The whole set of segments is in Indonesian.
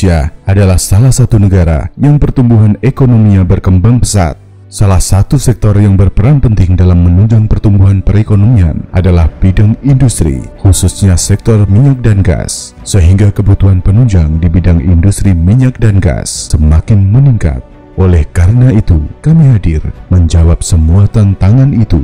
Indonesia adalah salah satu negara yang pertumbuhan ekonominya berkembang pesat. Salah satu sektor yang berperan penting dalam menunjang pertumbuhan perekonomian adalah bidang industri, khususnya sektor minyak dan gas, sehingga kebutuhan penunjang di bidang industri minyak dan gas semakin meningkat. Oleh karena itu, kami hadir menjawab semua tantangan itu.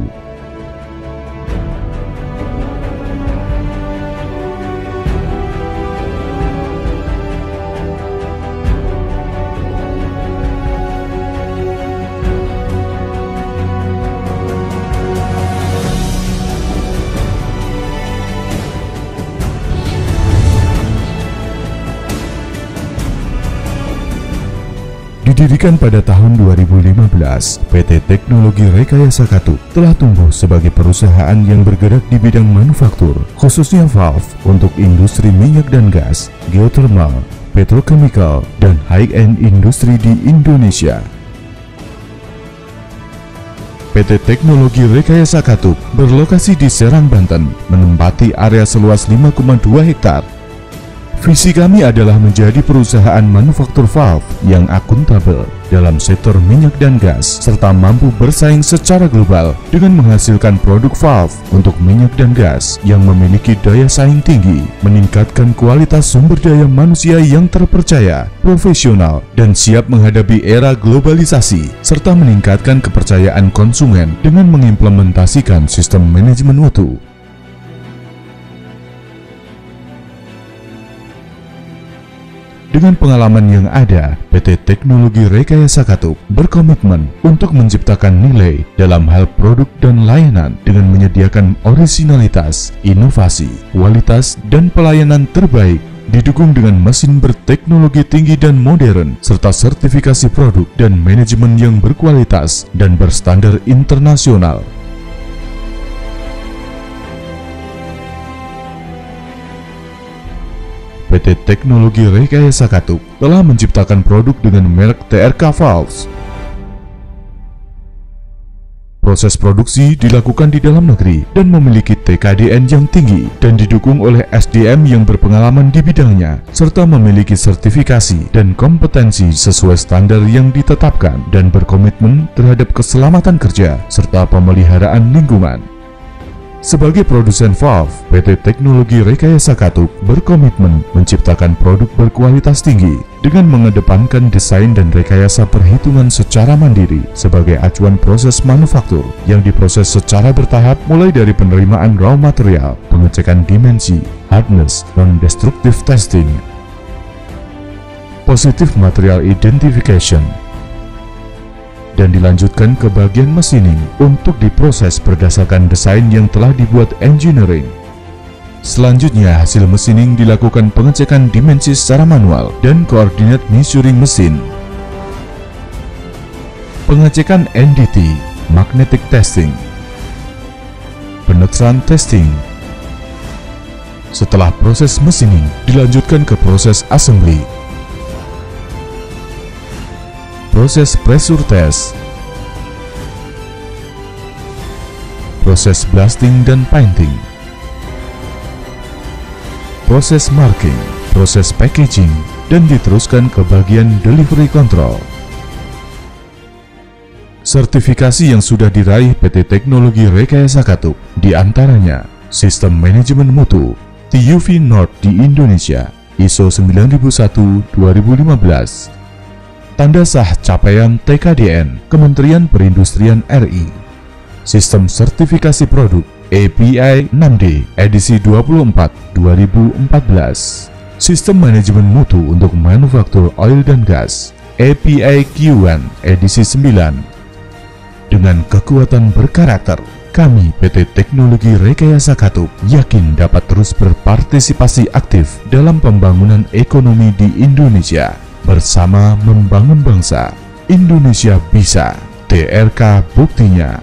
Didirikan pada tahun 2015, PT Teknologi Rekayasa Katup telah tumbuh sebagai perusahaan yang bergerak di bidang manufaktur, khususnya valve untuk industri minyak dan gas, geothermal, petrochemical, dan high-end industri di Indonesia. PT Teknologi Rekayasa Katup berlokasi di Serang, Banten, menempati area seluas 5,2 hektar. Visi kami adalah menjadi perusahaan manufaktur valve yang akuntabel dalam sektor minyak dan gas, serta mampu bersaing secara global dengan menghasilkan produk valve untuk minyak dan gas yang memiliki daya saing tinggi, meningkatkan kualitas sumber daya manusia yang terpercaya, profesional, dan siap menghadapi era globalisasi, serta meningkatkan kepercayaan konsumen dengan mengimplementasikan sistem manajemen mutu. Dengan pengalaman yang ada, PT Teknologi Rekayasa Katup berkomitmen untuk menciptakan nilai dalam hal produk dan layanan dengan menyediakan orisinalitas, inovasi, kualitas, dan pelayanan terbaik, didukung dengan mesin berteknologi tinggi dan modern, serta sertifikasi produk dan manajemen yang berkualitas dan berstandar internasional. PT Teknologi Rekayasa Katup telah menciptakan produk dengan merek TRK Valves. Proses produksi dilakukan di dalam negeri dan memiliki TKDN yang tinggi dan didukung oleh SDM yang berpengalaman di bidangnya, serta memiliki sertifikasi dan kompetensi sesuai standar yang ditetapkan dan berkomitmen terhadap keselamatan kerja serta pemeliharaan lingkungan. Sebagai produsen valve, PT Teknologi Rekayasa Katup berkomitmen menciptakan produk berkualitas tinggi dengan mengedepankan desain dan rekayasa perhitungan secara mandiri sebagai acuan proses manufaktur yang diproses secara bertahap, mulai dari penerimaan raw material, pengecekan dimensi, hardness, non-destructive testing, positive material identification, dan dilanjutkan ke bagian machining untuk diproses berdasarkan desain yang telah dibuat engineering. Selanjutnya, hasil machining dilakukan pengecekan dimensi secara manual dan koordinat measuring mesin. Pengecekan NDT, magnetic testing, penetran testing. Setelah proses machining, dilanjutkan ke proses assembly, proses pressure test, proses blasting dan painting, proses marking, proses packaging, dan diteruskan ke bagian delivery control. Sertifikasi yang sudah diraih PT Teknologi Rekayasa Katup diantaranya Sistem Manajemen Mutu, TÜV Nord di Indonesia, ISO 9001-2015, Tanda Sah Capaian TKDN Kementerian Perindustrian RI, Sistem Sertifikasi Produk API 6D edisi 24 2014, Sistem Manajemen Mutu untuk Manufaktur Oil dan Gas API Q1 edisi 9. Dengan kekuatan berkarakter, kami PT Teknologi Rekayasa Katup yakin dapat terus berpartisipasi aktif dalam pembangunan ekonomi di Indonesia. Bersama membangun bangsa, Indonesia bisa. TRK buktinya.